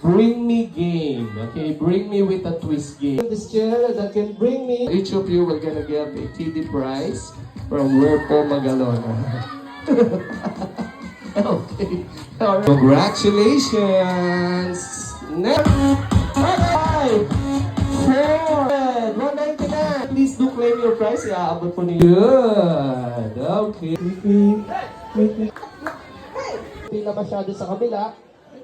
Bring me game. Okay, bring me with a twist game. This chair that can bring me. Each of you will gonna get a TD prize from Werpo Magalona. Okay. All right. Congratulations. Next. 5, 4, 199. Please do claim your prize. Iaabot po niyo. Good. Okay. Hindi na masyado sa kabila.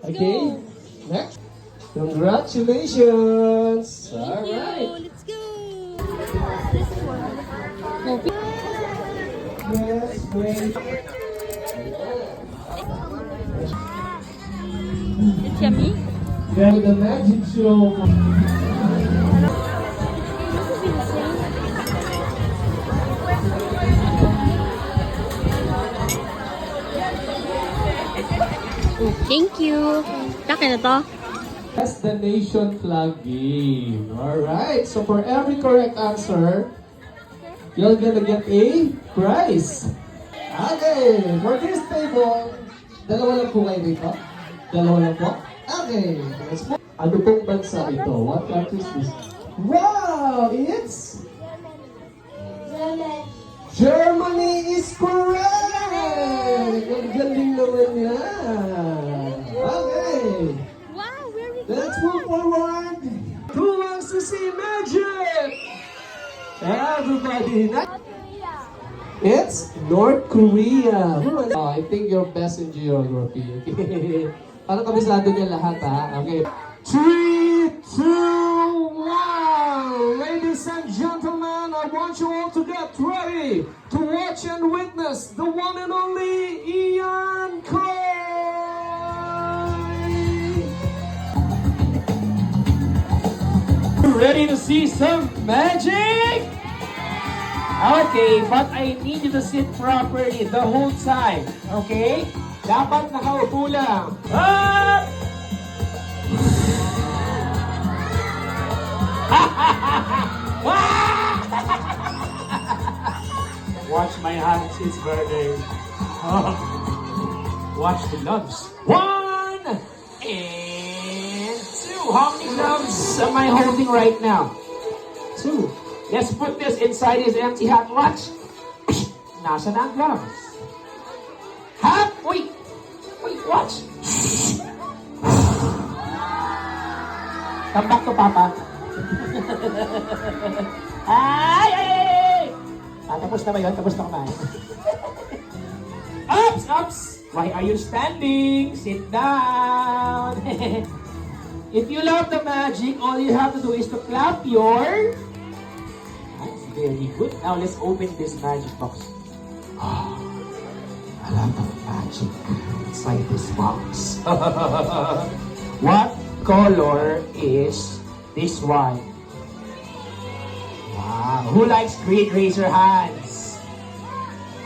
Okay. Next. Congratulations. All right. Let's go. Yes, great. It's yummy. Then the magic show. Thank you. Kaka na to? That's the nation flag game. Alright, so for every correct answer, you're gonna get a prize. Okay, for this table, dalawa lang po kayo dito? Dalawa lang po? Okay, let's go. Ano pong bansa ito? What country is this? Wow, it's... Germany is correct! Ang galing naman yan. Okay. Wow, where we go? Let's move forward. Who wants to see magic? Everybody. It's North Korea. I think you're best in geography. Okay. Parang kabisado niya lahat, ha? Okay. 3, 2, 1. Ladies and gentlemen, I want you all to get ready to watch and witness the one and only Ian Coy. Ready to see some magic? Okay, but I need you to sit properly the whole time. Okay? Dapat nakaupo lang. Up! Watch my hands, it's burning. Watch the gloves. 1 and 2. How many gloves am I holding right now? 2. Let's put this inside his empty hat. Watch. Nasa na ang gloves? Hat? Wait. Wait, watch. Come back to Papa. Ay, ay, ay! Tapos na ba yun? Tapos na kumain. Ups! Ups! Why are you standing? Sit down! If you love the magic, all you have to do is to clap your... That's very good. Now let's open this magic box. Oh, a lot of magic inside this box. What color is this one? Wow. Who likes green? Raise your hands.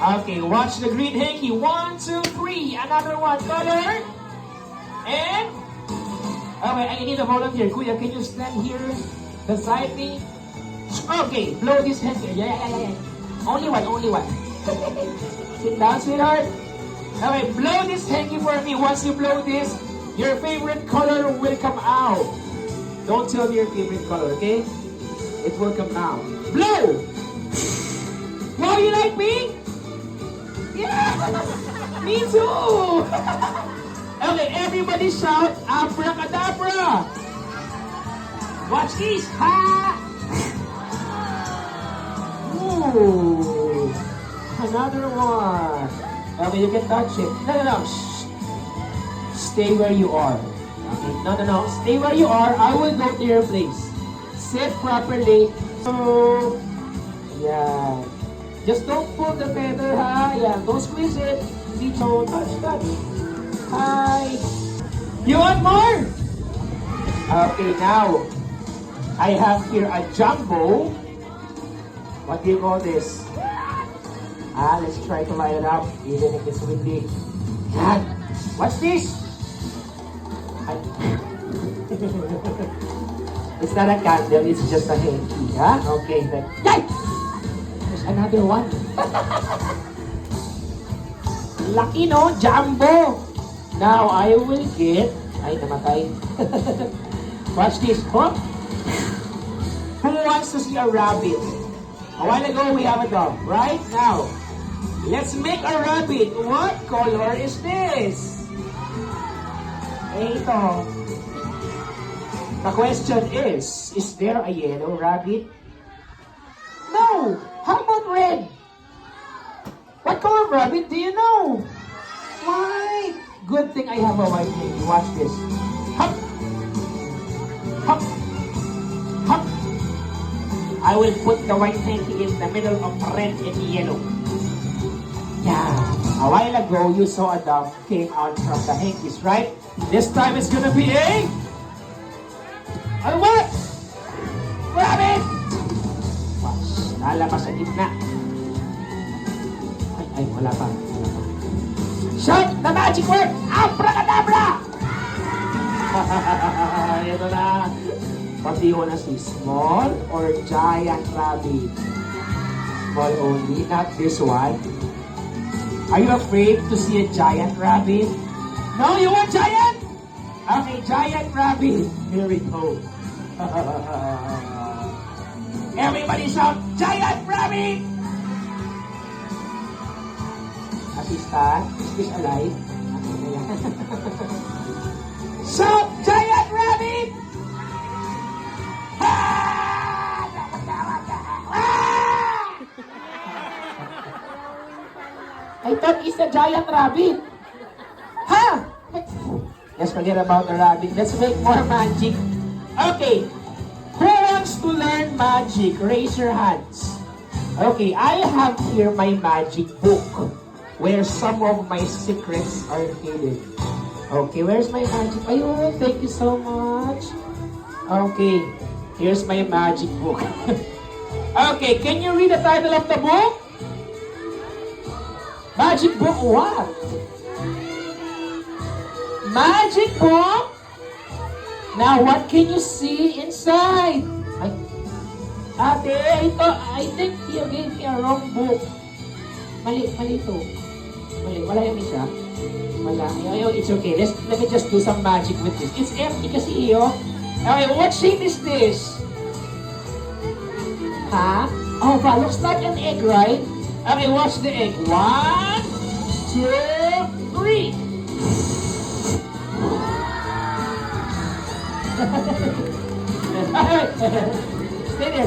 Okay, watch the green hanky. 1, 2, 3. Another one. Color. And... Okay, I need a volunteer. Kuya, can you stand here beside me? Okay, blow this hanky. Yeah. Only one. Sit down, sweetheart. Okay, blow this hanky for me. Once you blow this, your favorite color will come out. Don't tell me your favorite color, okay? It will come out. Blow! Wow, you like pink? Yeah! Me too! Okay, everybody shout, abracadabra! Watch this! Ha! Ooh! Another one. Okay, you can touch it. No. Shh. Stay where you are. Okay, no. Stay where you are. I will go to your place. Sit properly. So, yeah. Just don't pull the feather, ha? Yeah, don't squeeze it. See, so touch. Hi. You want more? Okay, now I have here a jumbo. What do you call this? Let's try to light it up, even if it's windy. Yan. What's this? It's not a candle, it's just a hanky, huh? Okay, then. Yay! There's another one. Lucky, no? Jumbo! Now, I will get Ay, namatay. Watch this. Huh? Who wants to see a rabbit? A while ago, we have a dog. Right now, let's make a rabbit. What color is this? Ito. The question is there a yellow rabbit? No. How about red? What color of rabbit do you know? White. Good thing I have a white baby. Watch this. Hop. Hop. Hop. I will put the white hanky in the middle of red and yellow. Yeah. A while ago, you saw a dog came out from the hankies, right? This time it's gonna be a what? Rabbit! Watch. Lalabas sa gitna. Ay, wala pa. Shout the magic word! Abracadabra! Ito na. What do you wanna see? Small or giant rabbit? Small only, not this one. Are you afraid to see a giant rabbit? No, you want giant? Okay, giant rabbit. Here we go. Everybody shout, giant rabbit! Assistant, is this alive? Shout, giant rabbit! I thought it's a giant rabbit. Huh? Let's forget about the rabbit. Let's make more magic. Okay. Who wants to learn magic? Raise your hands. Okay, I have here my magic book where some of my secrets are hidden. Okay, where's my magic? Ayun, thank you so much. Okay, here's my magic book. Okay, can you read the title of the book? Magic book what? Magic book? Now, what can you see inside? Ate, ito, I think you gave me a wrong book. Mali ito. Mali, wala yung isa. Wala. Ayaw, it's okay. Let me just do some magic with this. It's empty kasi iyo. Okay, what shape is this? Huh? Oh, but looks like an egg, right? Okay, watch the egg. 1, 2, 3. Stay there.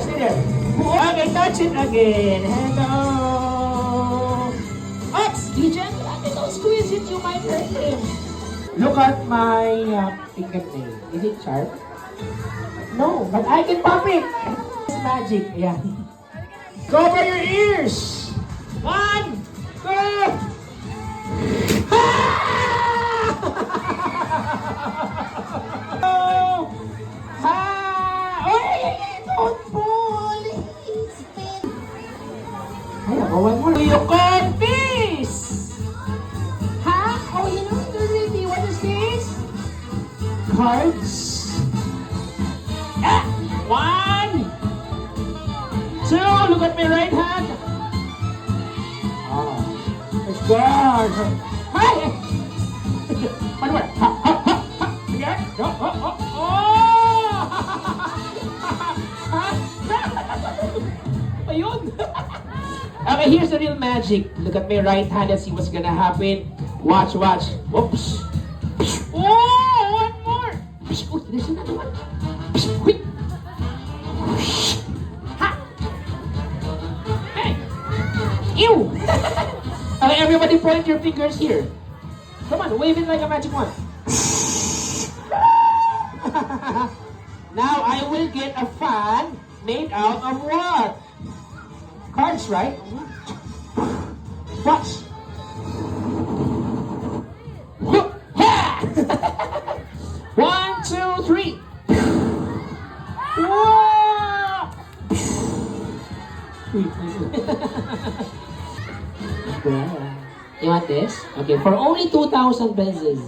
Okay, touch it again. Hello. Oops, be gentle. Don't squeeze it. You might hurt him. Look at my fingernail. Is it sharp? No, but I can pop it. It's magic. Yeah. Cover your ears. 1, 2. One more. You call this? Huh? Oh, you know, Dorothy, what is this? Cards. 1, 2. Look at my right hand. Oh, it's good. Hi. One more. Again. Ayun. Okay, here's the real magic. Look at my right hand and see what's gonna happen. Watch. Oops. Oh, one more. Oh, there's another one. Quick. Ha. Hey. Ew. Okay, everybody point your fingers here. Come on, wave it like a magic wand. Now I will get a fan made out of what? Cards, right? Watch. 1, 2, 3. Whoa! You want this? Okay, for only 2,000 pesos.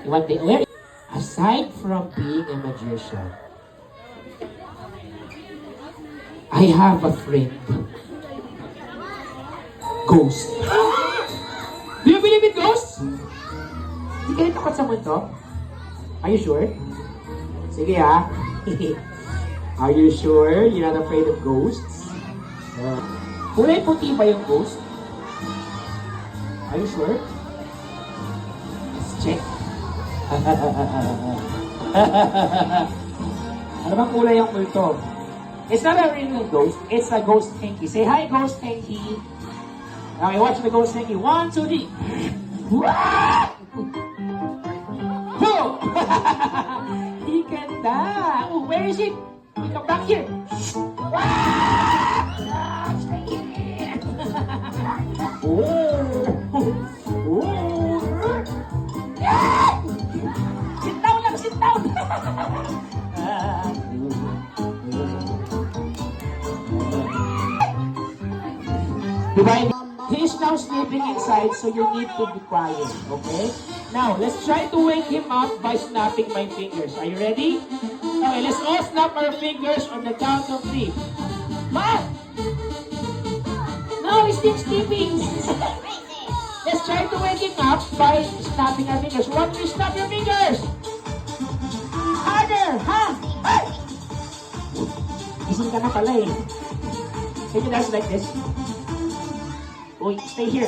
You want this? Where? Aside from being a magician, I have a friend. Ghost. Do you believe in ghosts? Hindi kayo takot sa mundo? Are you sure? Sige ha. Are you sure you're not afraid of ghosts? Kulay puti ba yung ghost? Are you sure? Let's check. Ano bang kulay yung multo? It's not a real ghost. It's a ghost hanky. Say hi, ghost hanky. Okay, watch the ghost hanky. 1, 2, 3. Boom! He ganda. Oh, where is it? Come back here. Sit down lang, sit down. Diba? He's now sleeping inside, so you need to be quiet, okay? Now, let's try to wake him up by snapping my fingers. Are you ready? Okay, let's all snap our fingers on the count of 3. What? No, he's still sleeping. Let's try to wake him up by snapping our fingers. 1, 2, snap your fingers. Harder, ha? Hey! Gising ka na pala eh. Can you dance like this? Uy, stay here.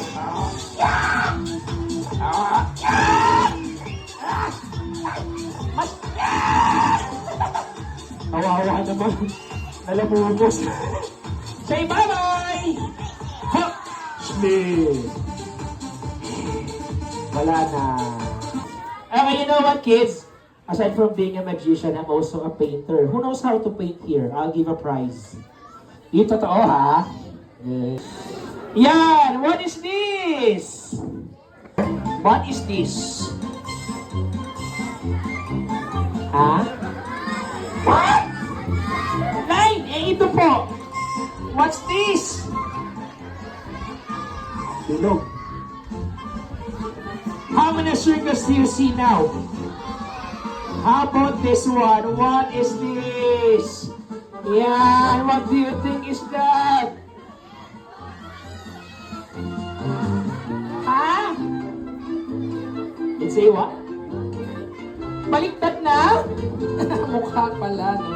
Mas... Kawawa naman. Nalamubos. Say bye-bye! Hop! Smith! Wala na. Okay, you know what, kids? Aside from being a magician, I'm also a painter. Who knows how to paint here? I'll give a prize. Yung totoo, ha? Yan! What is this? What is this? Ha? What? Nine! Eh, ito po! What's this? Tulog. How many circles do you see now? How about this one? What is this? Yan! What do you think is that? Ha? Let's say what? Baliktad na? Mukha pala, no?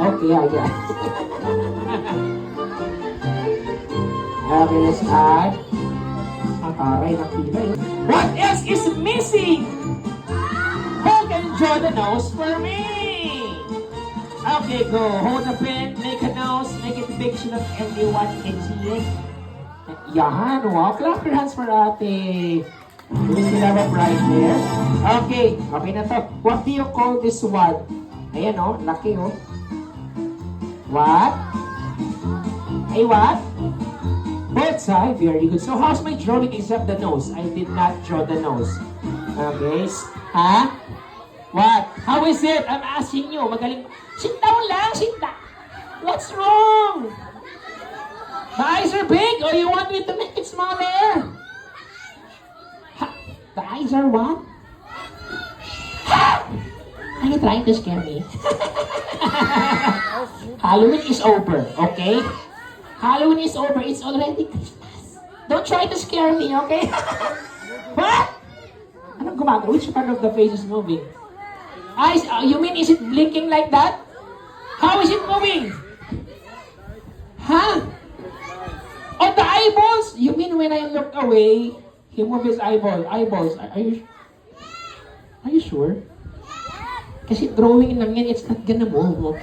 Okay, I got it. Okay, let's add. Ang taray na kilay. What else is missing? Who can draw the nose for me? Okay, go. Hold the pen, make a nose, make it big so that everyone can see it. Yan, wow. Clap your hands for ate. Do we still have a prize there? Okay, okay na to. What do you call this one? Ayan oh, laki oh. What? Hey, what? Both side, very good. So how's my drawing except the nose? I did not draw the nose. Okay, ha? What? How is it? I'm asking you. Magaling. Sit down lang, sit down. What's wrong? The eyes are big, or you want me to make it smaller? Ha? The eyes are what? Ha? Are you trying to scare me? Halloween is over, okay? Halloween is over. It's already Christmas. Don't try to scare me, okay? What? Anong gumagawa? Which part of the face is moving? Eyes, you mean is it blinking like that? How is it moving? Huh? Oh, the eyeballs? You mean when I look away, he moved his eyeballs. Are you sure? Kasi drawing lang yan, it's not gonna move.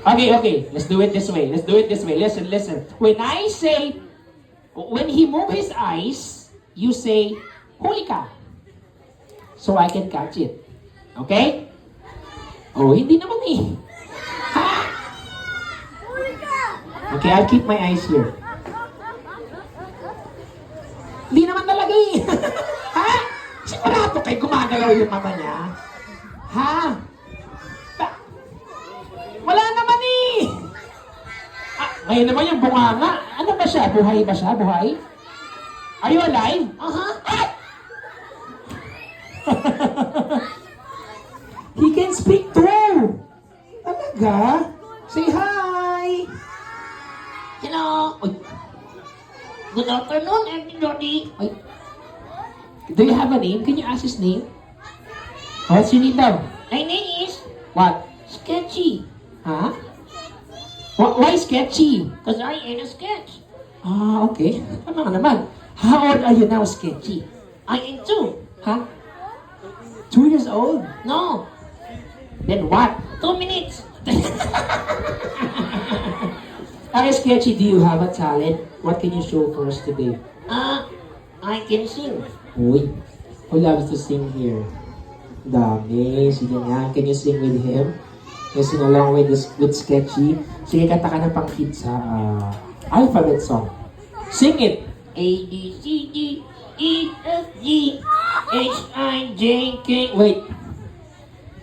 Okay. Let's do it this way. Listen. When I say, when he moves his eyes, you say, huli ka. So I can catch it. Okay? Oh, hindi naman eh. Ha? Okay, I'll keep my eyes here. Hindi naman talaga eh. Ha? Sigurado kayo gumagalaw yung mata niya. Ha? Wala naman eh. Ngayon naman yung bunganga. Ano ba siya? Buhay ba siya? Buhay? Are you alive? He can speak too. Talaga? Say hi. Hello. Oy. Good afternoon, everybody. Ay. Do you have a name? Can you ask his name? What's your name daw? My name is... What? Sketchy. Huh? Why sketchy? Because I am a sketch. Ah, okay. Tama nga naman. How old are you now, Sketchy? I am 2. Huh? 2 years old? No. Then what? 2 minutes. Okay, Sketchy, do you have a talent? What can you show for us today? I can sing. Uy, who loves to sing here? Dami. Sige nga, can you sing with him? Can you sing along with Sketchy? Sige, kanta ka ng pang-kids sa alphabet song. Sing it! A, B, C, D, E, F, G, H, I, J, K. Wait.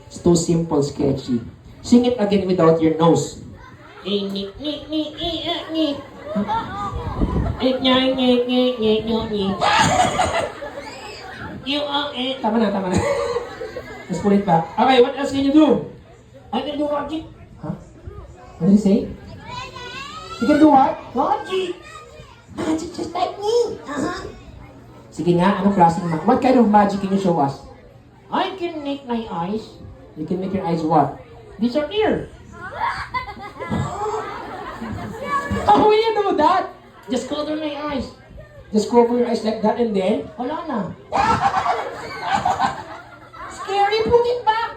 It's too simple, Sketchy. Sing it again without your nose. A, ni, E, F, ni. Tama na, tama na. Let's put it back. Okay, what else can you do? I can do logic. Huh? What did you say? You can do what? Logic. Magic just like me. Sige nga, anong klase naman? What kind of magic can you show us? I can make my eyes. You can make your eyes what? Disappear. How will you do that? Just cover my eyes. Just cover your eyes like that and then, wala na. Scary, put it back.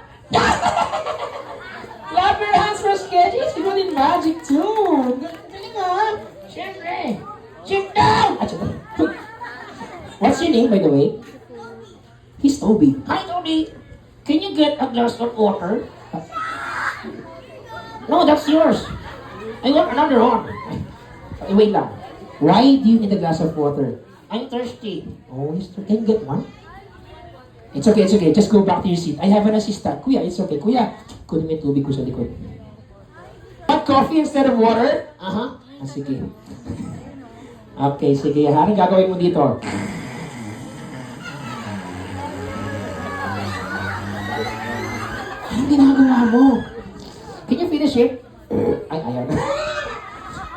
Clap your hands for Sketchy. He's good in magic too. Galing nga. Siyempre. Sit down! What's your name, by the way? He's Toby. Hi, Toby. Can you get a glass of water? No, that's yours. I want another one. Wait lang. Why do you need a glass of water? I'm thirsty. Oh, can you get one? It's okay, it's okay. Just go back to your seat. I have an assistant. Kuya, it's okay. Kuya, kunin mo yung tubig ko sa likod. Want coffee instead of water? Sige. Okay, sige. Anong gagawin mo dito? Anong ginagawa mo? Can you finish it? Ay, ayaw na.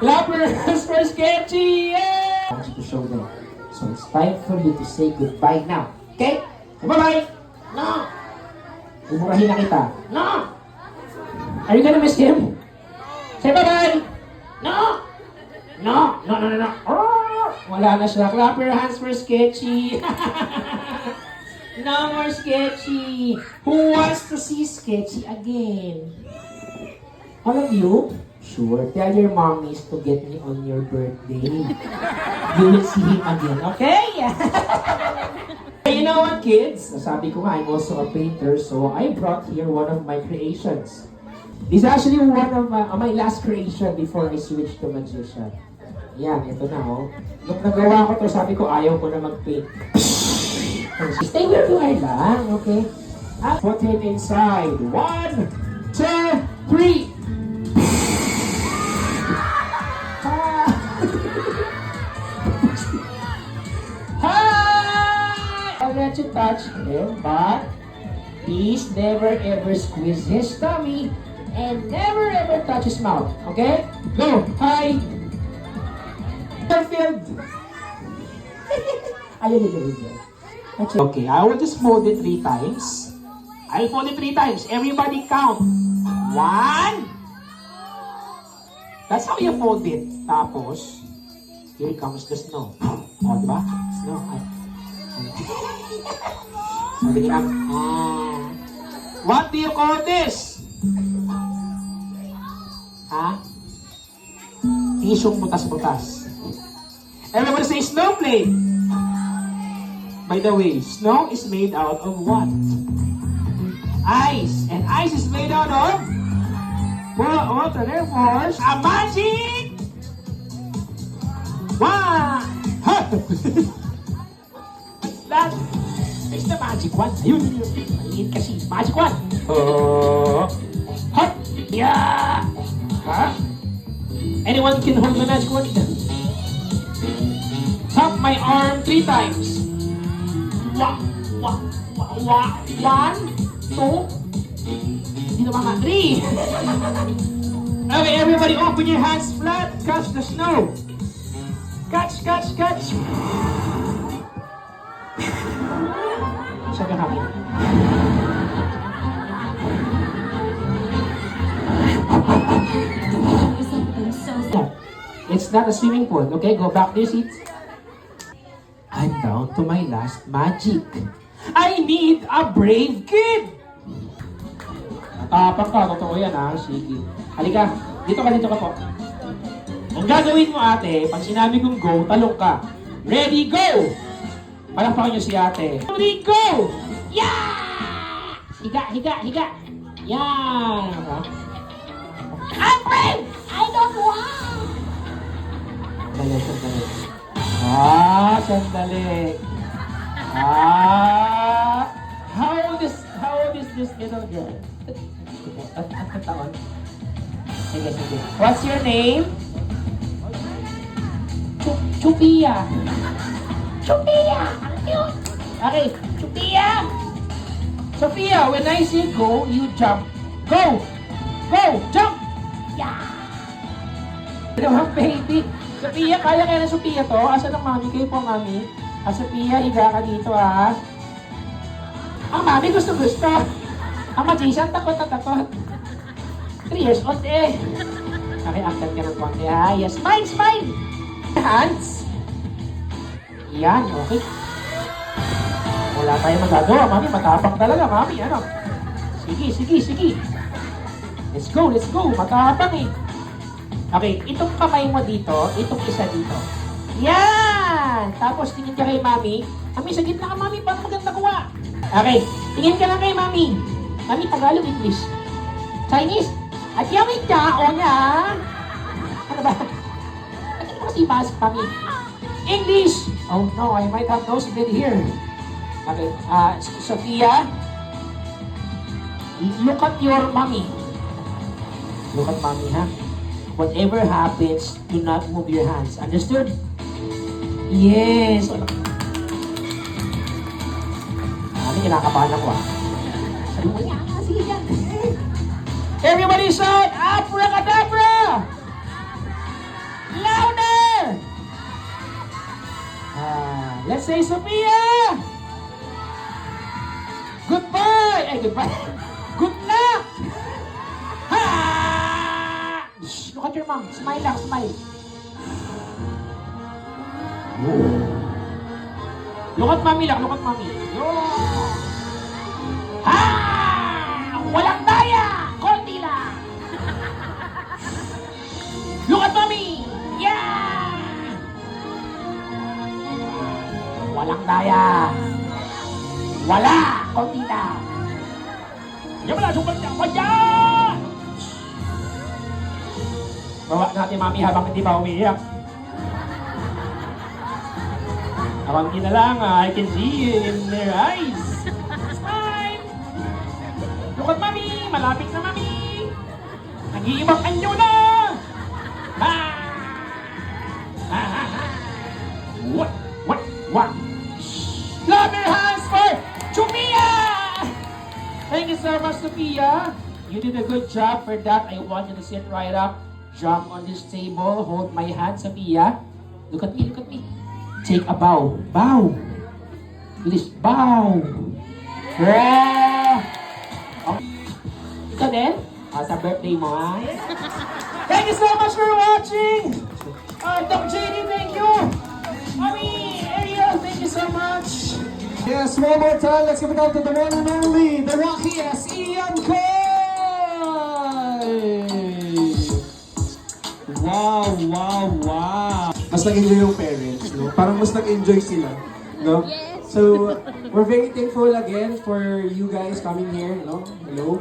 Clappers for Sketchy! Yeah! I want you to show them. So it's time for you to say goodbye now. Okay? Bye-bye! No! Umurahin na kita. No! Are you gonna miss him? Say bye-bye! No! No! No, no, no, no. Oh! Wala na siya. Clap your hands for Sketchy. No more Sketchy. Who wants to see Sketchy again? All of you? Sure. Tell your mommies to get me on your birthday. You will see him again, okay? You know what, kids? Sabi ko nga, I'm also a painter, so I brought here one of my creations. This is actually one of my last creation before I switched to magician. Yan, ito na, oh. Nung nagawa ko to, sabi ko, ayaw ko na mag-paint. Stay where you are lang, okay? Put it inside. 1, 2, 3. I'll let you touch him, but please never ever squeeze his tummy and never ever touch his mouth, okay? Go! Hi! Garfield! Okay, I will just fold it 3 times. I'll fold it 3 times. Everybody count. 1. That's how you fold it. Tapos, here comes the snow. O, diba? Snow. Sabi niya, what do you call this? Ha? Tisyong butas-butas. Everybody say snowflake. By the way, snow is made out of what? Ice. And ice is made out of water. Therefore, a magic! One! That is the magic one. Ayun, maliit kasi. Magic one. Hot! Yeah! Huh? Anyone can hold the magic one? Tap my arm 3 times. 1, 2. Hindi na mga 3. Okay, everybody open your hands flat. Catch the snow. Catch, catch, catch. Sabi kami. It's not a swimming pool. Okay, go back to your seats. I'm down to my last magic. I need a brave kid! Matapang ka, totoo yan ha. Sige. Halika, dito ka po. Ang gagawin mo ate, pag sinabi kong go, talong ka. Ready, go! Palakpakan niyo si ate. Ready, go! Yeah! Higa. Yan! I'm brave! I don't want! Sandali. Sandali. How old is this little girl? At taon? Sige. What's your name? Chupia. Ang cute. Okay, Chupia. Sophia, when I say go, you jump. Go, jump. Yeah. Ano baby? Sophia, kaya na Sophia to? Asan ang mami? Kayo po, mami. Sophia, higa ka dito, ha? Ang mami gusto. Ang magician, takot. 3 years old, eh. Okay, akit ka ng konti, ha? Yes, smile! Hands. Yan, okay. Wala tayong magagawa, mami. Matapang talaga, mami. Ano? Sige. Let's go. Matapang, eh. Okay, itong kamay mo dito, itong isa dito. Yan! Tapos tingin ka kay mami. Mami, sa gitna ka, mami. Paano maganda kuha? Okay, tingin ka lang kay mami. Mami, Tagalog, English. Chinese? At yung tao niya. Ano ba? Ano ba kasi basic, mami? English! Oh no, I might have those bit here. Okay, Sophia. Look at your mommy. Look at mommy, ha? Whatever happens, do not move your hands. Understood? Yes. Mami, kinakabahan ako, Sabi mo niya, sige yan. Everybody shout, Abracadabra! Louder! Let's say Sophia! Goodbye! Goodbye. Good luck! Ha! Look at your mom. Smile lang, smile. Look at mommy lang, look at mommy. Ha! Walang daya! Konti lang! Look at mommy! Yeah! Walang daya! Wala! Konti lang! Yan wala, sumpal niya! Kaya! Bawa natin, mami, habang hindi pa umiiyak. Habang hindi na lang, I can see in their eyes. Smile! Look at mami! Malapit na mami! Nag-iibang anyo na! What? Clap your hands for Chupia! Thank you so much, Sophia. You did a good job. For that, I want you to sit right up. Jump on this table. Hold my hand, Sophia. Look at me. Take a bow. Bow. Do this. Bow. Yeah. Oh. Ito din? Sa birthday mo, ha? Thank you so much for watching. Doc JD, thank you. Mommy, Ariel, thank you so much. Yes, one more time. Let's give it up to the one and only, the rockiest Ian Koy! Wow! Mas nag-enjoy yung parents, no? Parang mas nag-enjoy sila, no? Yes. So, we're very thankful again for you guys coming here, no? Hello?